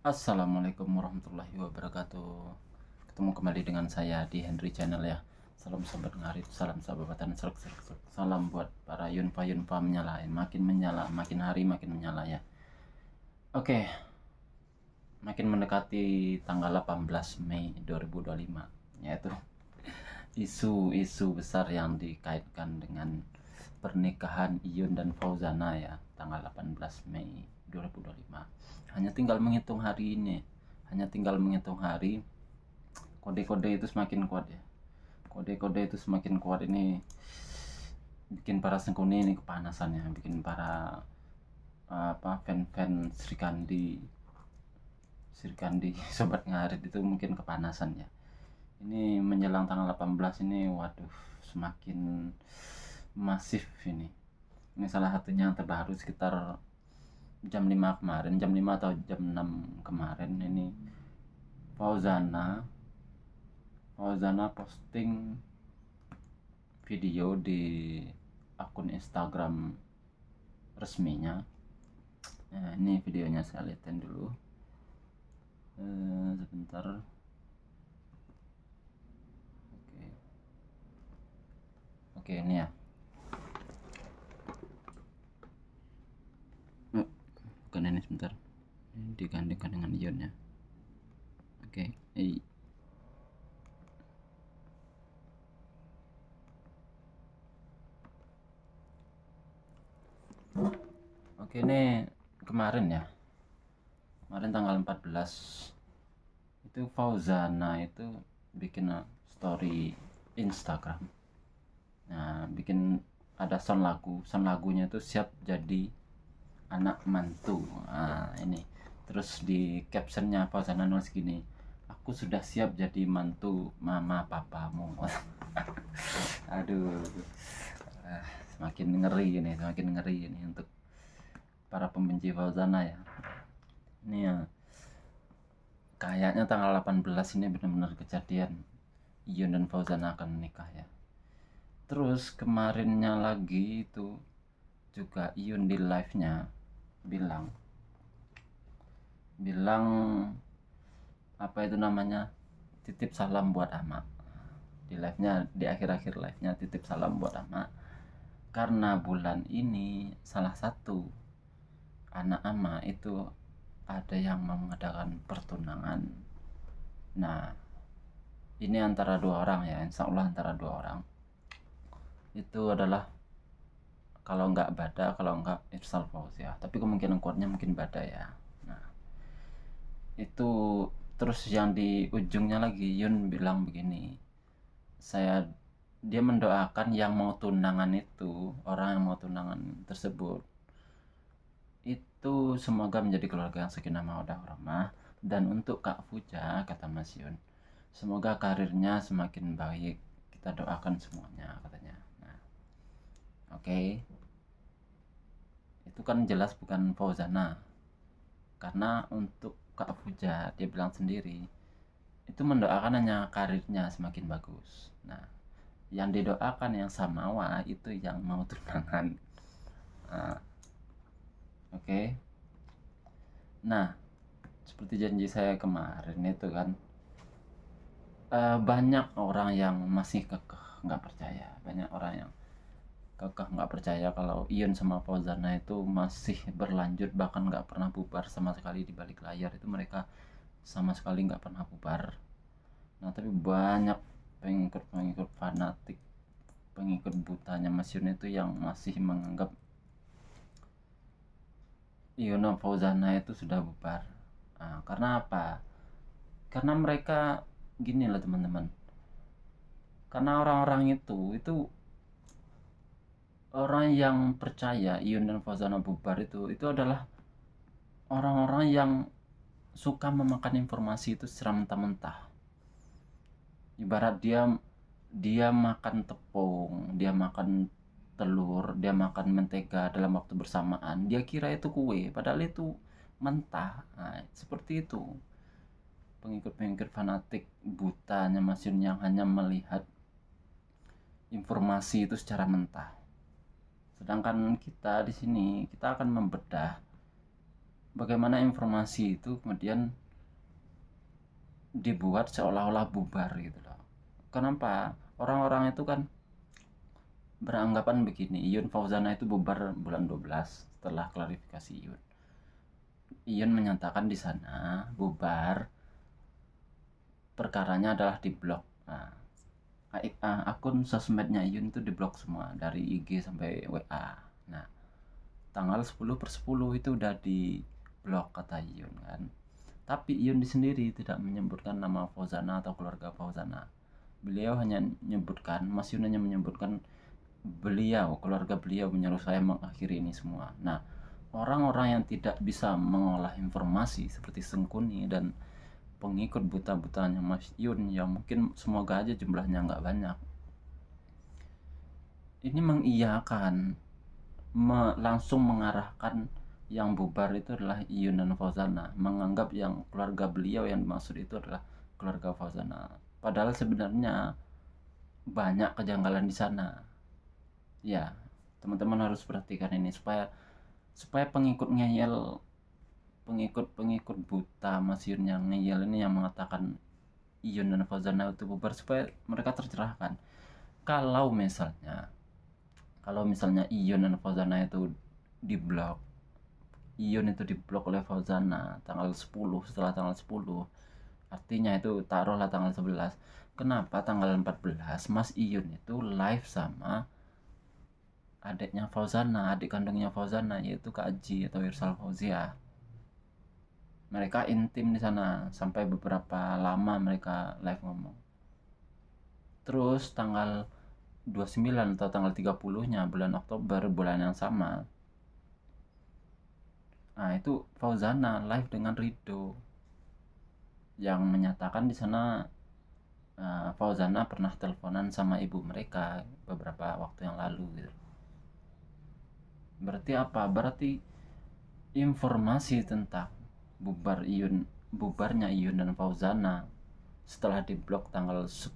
Assalamualaikum warahmatullahi wabarakatuh. Ketemu kembali dengan saya di Henry Channel ya. Salam sahabat ngarit, salam sahabatan, serek serek serek. Salam buat para yunfa menyala, makin menyala, makin hari makin menyala ya. Oke, makin mendekati tanggal 18 Mei 2025, yaitu isu-isu besar yang dikaitkan dengan pernikahan Iyun dan Fauzana ya, tanggal 18 Mei 2025. Hanya tinggal menghitung hari ini. Hanya tinggal menghitung hari. Kode-kode itu semakin kuat ya. Kode-kode itu semakin kuat ini bikin para sengkuni ini kepanasan ya, bikin para fan-fan Sri Kandi sobat ngarit itu mungkin kepanasan ya. Ini menjelang tanggal 18 ini, waduh, semakin masif ini. Ini salah satunya yang terbaru sekitar jam 5 kemarin, jam 5 atau jam 6 kemarin ini Fauzana posting video di akun Instagram resminya. Nah, ini videonya saya lihatin dulu. Sebentar. Oke, ini ya. Bukan ini, sebentar. Ini digandingkan dengan ionnya. Oke. Oke, ini kemarin ya. Kemarin tanggal 14 itu Fauzana itu bikin story Instagram. Nah, bikin ada sound lagunya itu siap jadi anak mantu. Nah, ini terus di captionnya Fauzana nulis gini, aku sudah siap jadi mantu mama papamu. Aduh, semakin ngeri ini untuk para pembenci Fauzana ya. Ini ya, kayaknya tanggal 18 ini benar-benar kejadian Iyun dan Fauzana akan menikah ya. Terus kemarinnya lagi itu juga Iyun di live-nya bilang apa itu namanya, titip salam buat Ama. Di live-nya, di akhir-akhir live-nya, titip salam buat Ama karena bulan ini salah satu anak Ama itu ada yang mengadakan pertunangan. Nah, ini antara dua orang ya, insya Allah antara dua orang. Itu adalah kalau nggak Bada, kalau nggak Irsal Fauzia, tapi kemungkinan kuatnya mungkin Bada ya. Nah, itu terus yang di ujungnya lagi Yun bilang begini, dia mendoakan yang mau tunangan itu, orang yang mau tunangan tersebut itu semoga menjadi keluarga yang sakinah mawaddah warahmah. Dan untuk Kak Fuja, kata Mas Yun, semoga karirnya semakin baik, kita doakan semuanya, katanya. Nah, oke. Itu kan jelas bukan Fauzana, karena untuk Kak Fuja dia bilang sendiri itu mendoakan hanya karirnya semakin bagus. Nah, yang didoakan yang samawa itu yang mau tunangan. Nah, oke. Nah, seperti janji saya kemarin itu kan, banyak orang yang masih kekeh nggak percaya. Banyak orang yang kekeh nggak percaya kalau Iyun sama Fauzana itu masih berlanjut, bahkan nggak pernah bubar sama sekali. Di balik layar itu mereka sama sekali nggak pernah bubar. Nah, tapi banyak pengikut fanatik, pengikut butanya Mas Yun itu yang masih menganggap Iyun dan Fauzana itu sudah bubar. Nah, karena apa? Karena mereka gini lah teman-teman, karena orang-orang itu orang yang percaya Iyun dan Fauzana bubar itu adalah orang-orang yang suka memakan informasi itu secara mentah-mentah. Ibarat dia makan tepung, dia makan telur, dia makan mentega dalam waktu bersamaan, dia kira itu kue, padahal itu mentah. Nah, seperti itu pengikut-pengikut fanatik butanya Mas Yun yang hanya melihat informasi itu secara mentah. Sedangkan kita di sini kita akan membedah bagaimana informasi itu kemudian dibuat seolah-olah bubar gitu loh. Kenapa? Orang-orang itu kan beranggapan begini, Iyun Fauzana itu bubar bulan 12 setelah klarifikasi Iyun. Iyun menyatakan di sana bubar perkaranya adalah di blok. Nah, akun sosmednya Iyun itu diblok semua dari IG sampai WA. Nah, tanggal 10/10 itu udah di blok kata Iyun kan. Tapi Iyun sendiri tidak menyebutkan nama Fauzana atau keluarga Fauzana. Beliau hanya menyebutkan, Mas Yun hanya menyebutkan keluarga beliau menyuruh saya mengakhiri ini semua. Nah, orang-orang yang tidak bisa mengolah informasi seperti Sengkuni dan pengikut buta-butanya Mas Yun yang mungkin semoga aja jumlahnya nggak banyak, ini mengiyakan, langsung mengarahkan yang bubar itu adalah Iyun dan Fauzana, menganggap yang keluarga beliau yang dimaksud itu adalah keluarga Fauzana. Padahal sebenarnya banyak kejanggalan di sana. Ya, teman-teman harus perhatikan ini supaya pengikut ngeyel, pengikut buta Mas Yun yang ngeyel ini yang mengatakan Iyun dan Fauzana itu bubar, supaya mereka tercerahkan. Kalau misalnya Iyun dan Fauzana itu diblok, Iyun itu diblok oleh Fauzana tanggal 10, setelah tanggal 10, artinya itu taruhlah tanggal 11. Kenapa tanggal 14 Mas Iyun itu live sama adiknya Fauzana, adik kandungnya Fauzana, yaitu Kak Aji atau Irsal Fauzia. Mereka intim di sana sampai beberapa lama mereka live ngomong. Terus tanggal 29 atau tanggal 30-nya bulan Oktober, bulan yang sama, nah itu Fauzana live dengan Rido yang menyatakan di sana Fauzana pernah teleponan sama ibu mereka beberapa waktu yang lalu gitu. Berarti apa? Berarti informasi tentang bubarnya Iyun dan Fauzana setelah diblok tanggal 10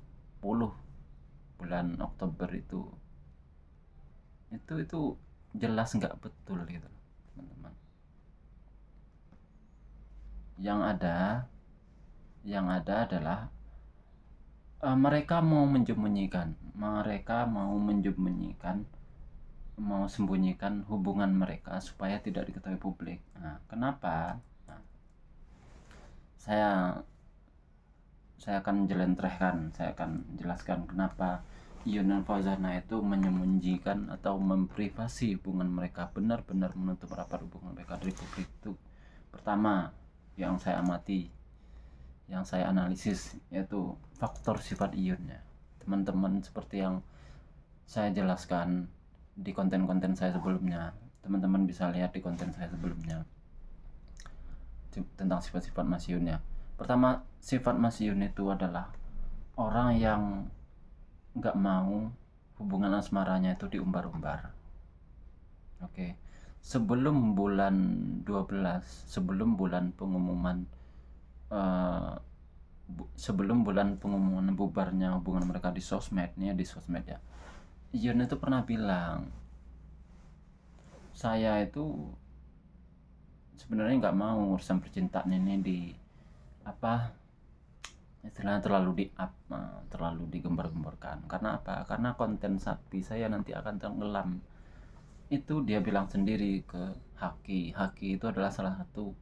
bulan Oktober itu jelas nggak betul gitu teman-teman. Yang ada adalah mereka mau sembunyikan hubungan mereka supaya tidak diketahui publik. Nah, kenapa? Nah, saya akan jelaskan kenapa Iyun dan Fauzana itu menyembunyikan atau memprivasi hubungan mereka, benar-benar menutup rapat hubungan mereka dari publik. Itu pertama yang saya amati, yang saya analisis, yaitu faktor sifat Iyunnya. Teman-teman, seperti yang saya jelaskan di konten-konten saya sebelumnya, teman-teman bisa lihat di konten saya sebelumnya tentang sifat-sifat Mas Iyunnya. Pertama, sifat Mas Iyun itu adalah orang yang nggak mau hubungan asmaranya itu diumbar-umbar. Oke. Sebelum bulan 12, sebelum bulan pengumuman bubarnya hubungan mereka di sosmed ya, Iyun itu pernah bilang, saya itu sebenarnya nggak mau urusan percintaan ini istilahnya terlalu digembar-gemborkan. Karena apa? Karena konten sapi saya nanti akan tenggelam. Itu dia bilang sendiri ke Haki itu adalah salah satu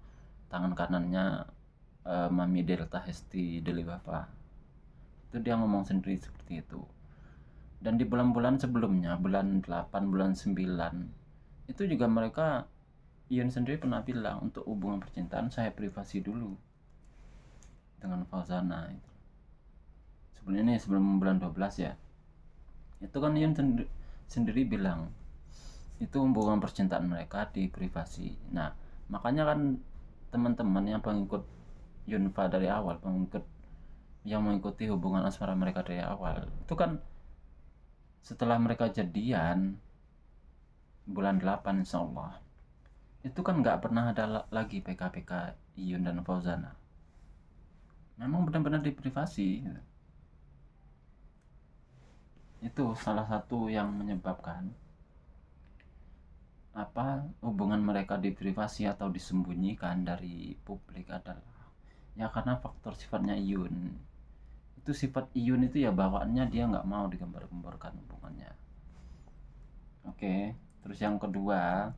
tangan kanannya Mami Delta Hesti Deliwafa. Itu dia ngomong sendiri seperti itu. Dan di bulan-bulan sebelumnya, bulan 8, bulan 9, itu juga mereka, Iyun sendiri pernah bilang, untuk hubungan percintaan saya privasi dulu dengan Fauzana itu. Sebelum bulan 12 ya. Itu kan Iyun sendiri bilang itu hubungan percintaan mereka di privasi. Nah, makanya kan teman-teman yang pengikut Yunfa dari awal, yang mengikuti hubungan asmara mereka dari awal, itu kan setelah mereka jadian bulan 8 insyaallah, itu kan nggak pernah ada lagi PK-PK Iyun dan Fauzana. Memang benar-benar di privasi. Itu salah satu yang menyebabkan hubungan mereka diprivasi atau disembunyikan dari publik adalah ya karena faktor sifatnya Iyun. Itu sifat Iyun itu ya bawaannya dia nggak mau digembar-gemborkan hubungannya. Oke, terus yang kedua,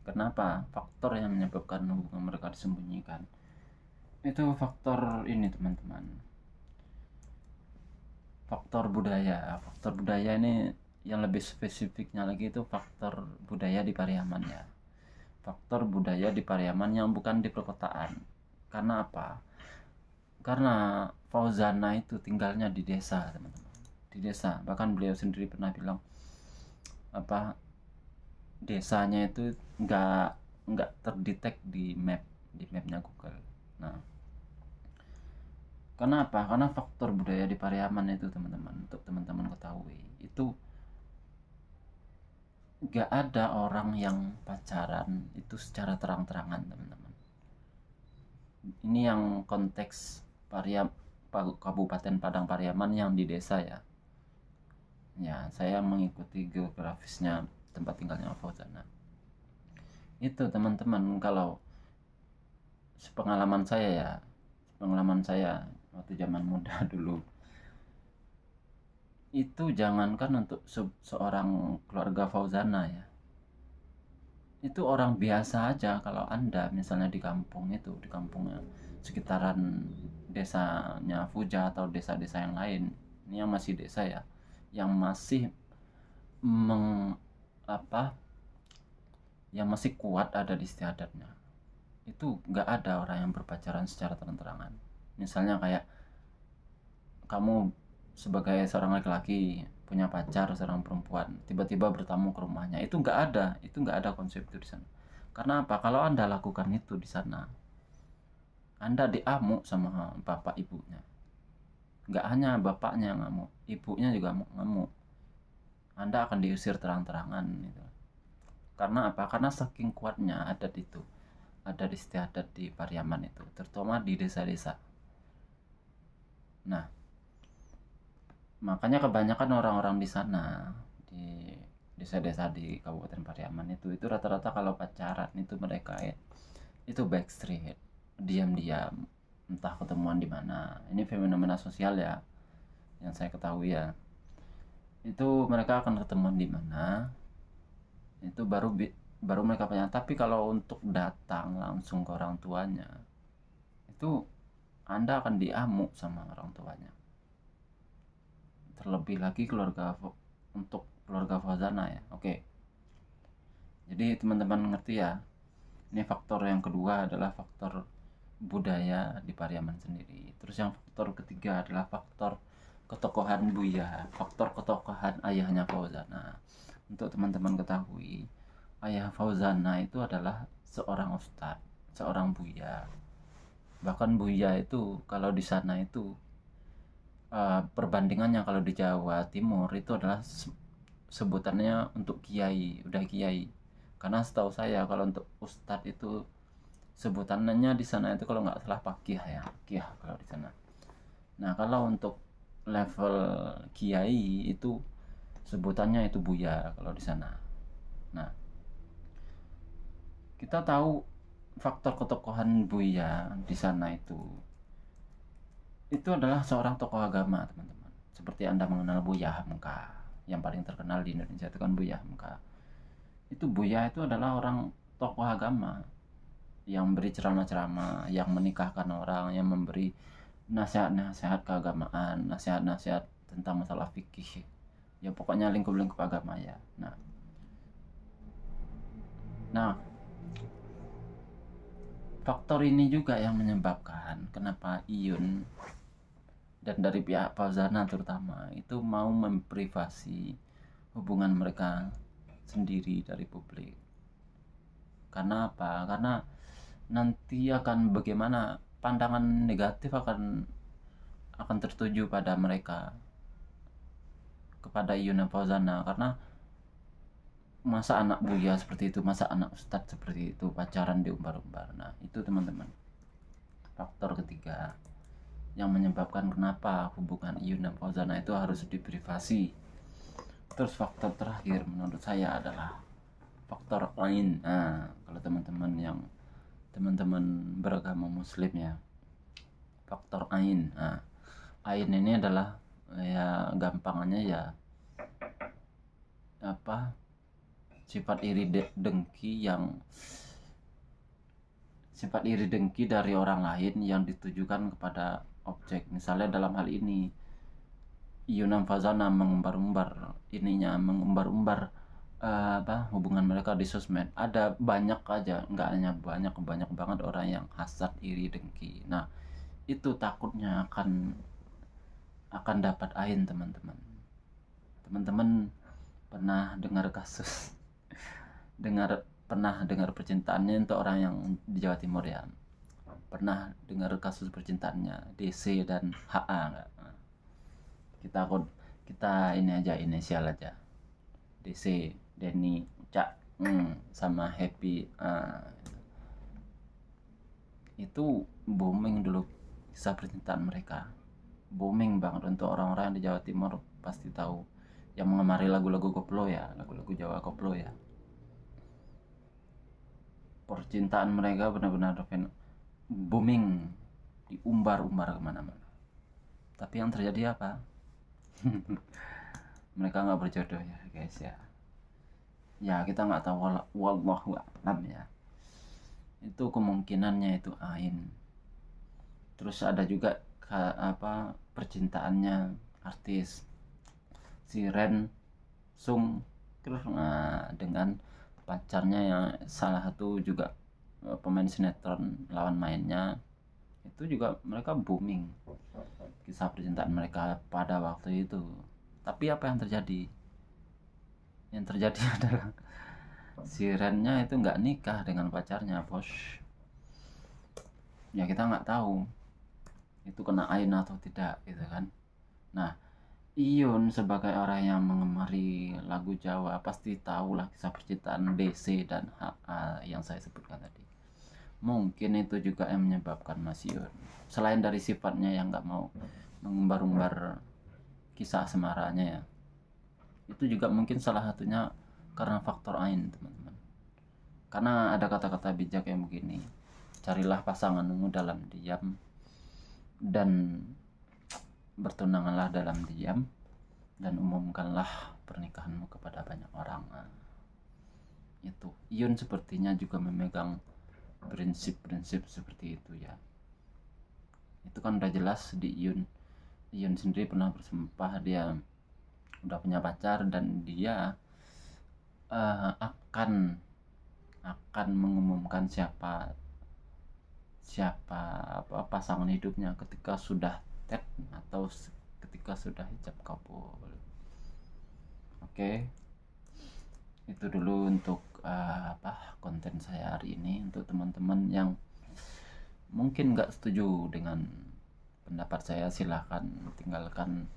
kenapa faktor yang menyebabkan hubungan mereka disembunyikan? Itu faktor ini teman-teman, faktor budaya. Faktor budaya ini yang lebih spesifiknya lagi itu faktor budaya di Pariaman ya. Faktor budaya di Pariaman yang bukan di perkotaan. Karena apa? Karena Fauzana itu tinggalnya di desa teman-teman, di desa. Bahkan beliau sendiri pernah bilang desanya itu nggak terdetek di mapnya Google. Nah, karena apa? Karena faktor budaya di Pariaman itu teman-teman, untuk teman-teman ketahui, itu gak ada orang yang pacaran itu secara terang-terangan teman-teman. Ini yang konteks Kabupaten Padang Pariaman yang di desa ya. Ya, saya mengikuti geografisnya tempat tinggalnya Fauzana. Itu teman-teman, kalau pengalaman saya waktu zaman muda dulu, itu jangankan untuk seorang keluarga Fauzana ya, itu orang biasa aja. Kalau Anda misalnya di kampung itu, di kampungnya sekitaran desanya Fuja atau desa-desa yang lain, ini yang masih desa ya, yang masih yang masih kuat ada di istiadatnya, itu nggak ada orang yang berpacaran secara terang-terangan. Misalnya kayak kamu sebagai seorang laki-laki punya pacar seorang perempuan, tiba-tiba bertamu ke rumahnya, itu nggak ada konsep itu di sana. Karena apa? Kalau Anda lakukan itu di sana, Anda diamuk sama bapak ibunya. Nggak hanya bapaknya ngamuk, ibunya juga ngamuk. Anda akan diusir terang-terangan gitu. Karena apa? Karena saking kuatnya adat itu, adat istiadat di Pariaman itu, terutama di desa-desa. Nah, makanya kebanyakan orang-orang di sana, di desa-desa di Kabupaten Pariaman itu rata-rata kalau pacaran itu mereka itu backstreet, diam-diam, entah ketemuan di mana. Ini fenomena sosial ya, yang saya ketahui ya. Itu mereka akan ketemuan di mana, itu baru mereka punya. Tapi kalau untuk datang langsung ke orang tuanya, itu Anda akan diamuk sama orang tuanya. Terlebih lagi untuk keluarga Fauzana ya. Oke, jadi teman-teman ngerti ya, ini faktor yang kedua adalah faktor budaya di Pariaman sendiri. Terus yang faktor ketiga adalah faktor ketokohan Buya, faktor ketokohan ayahnya Fauzana. Untuk teman-teman ketahui, ayah Fauzana itu adalah seorang ustadz, seorang Buya. Bahkan Buya itu kalau di sana itu perbandingannya, kalau di Jawa Timur itu adalah sebutannya untuk kiai, udah kiai. Karena setahu saya kalau untuk ustadz itu sebutannya di sana itu kalau nggak salah pakih ya, pakih kalau di sana. Nah, kalau untuk level kiai itu sebutannya itu Buya kalau di sana. Nah, kita tahu faktor ketokohan Buya di sana itu adalah seorang tokoh agama teman-teman. Seperti Anda mengenal Buya Hamka, yang paling terkenal di Indonesia itu kan Buya Hamka. Itu Buya itu adalah orang tokoh agama yang beri ceramah-ceramah, yang menikahkan orang, yang memberi nasihat-nasihat keagamaan, nasihat-nasihat tentang masalah fikih. Ya pokoknya lingkup-lingkup agama ya. Nah, faktor ini juga yang menyebabkan kenapa Iyun dan dari pihak Fauzana terutama itu mau memprivasi hubungan mereka sendiri dari publik. Karena apa? Karena nanti akan bagaimana pandangan negatif akan tertuju pada mereka, kepada Iyun dan Fauzana. Karena masa anak Buya seperti itu, masa anak ustadz seperti itu pacaran diumbar-umbar. Nah, itu teman-teman faktor ketiga yang menyebabkan kenapa hubungan Iyun dan Fauzana itu harus diprivasi. Terus faktor terakhir menurut saya adalah faktor lain. Nah, kalau teman-teman beragama muslim ya, faktor ain. Nah, ain ini adalah ya gampangannya ya apa, sifat iri dengki dari orang lain yang ditujukan kepada objek. Misalnya dalam hal ini Yunam Fazana mengumbar-umbar hubungan mereka di sosmed. Ada banyak aja, nggak hanya banyak banget orang yang hasad, iri, dengki. Nah, itu takutnya akan dapat ain, teman-teman. Teman-teman pernah dengar kasus pernah dengar percintaannya untuk orang yang di Jawa Timur ya? Pernah dengar kasus percintaannya DC dan HA nggak? Kita ini aja, inisial aja. DC, Denny, Cak, sama Happy. Itu booming dulu kisah percintaan mereka. Booming banget untuk orang-orang di Jawa Timur, pasti tahu. Yang mengemari lagu-lagu koplo ya, lagu-lagu Jawa koplo ya. Percintaan mereka benar-benar booming, diumbar-umbar kemana-mana. Tapi yang terjadi apa? Mereka nggak berjodoh ya guys ya. Ya kita nggak tahu, wallahu a'lam ya. Itu kemungkinannya itu ain. Terus ada juga percintaannya artis si Ren Sung dengan pacarnya yang salah satu juga pemain sinetron lawan mainnya. Itu juga mereka booming kisah percintaan mereka pada waktu itu. Tapi apa yang terjadi? Yang terjadi adalah si Rennya itu nggak nikah dengan pacarnya, bos. Ya kita nggak tahu itu kena ain atau tidak gitu kan. Nah, Iyun sebagai orang yang mengemari lagu Jawa pasti tahu lah kisah percintaan DC dan HA yang saya sebutkan tadi. Mungkin itu juga yang menyebabkan Mas Iyun, selain dari sifatnya yang nggak mau mengumbar-umbar kisah asmaranya ya, itu juga mungkin salah satunya karena faktor ain, teman-teman. Karena ada kata-kata bijak yang begini, carilah pasanganmu dalam diam dan bertunanganlah dalam diam dan umumkanlah pernikahanmu kepada banyak orang. Itu Iyun sepertinya juga memegang prinsip-prinsip seperti itu ya. Itu kan udah jelas di Iyun sendiri pernah bersumpah dia udah punya pacar dan dia akan mengumumkan siapa pasangan hidupnya ketika sudah tet atau ketika sudah hijab kabul. Oke. Itu dulu untuk konten saya hari ini. Untuk teman-teman yang mungkin nggak setuju dengan pendapat saya, silahkan tinggalkan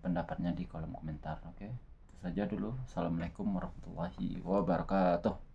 pendapatnya di kolom komentar. Oke, itu saja dulu. Assalamualaikum warahmatullahi wabarakatuh.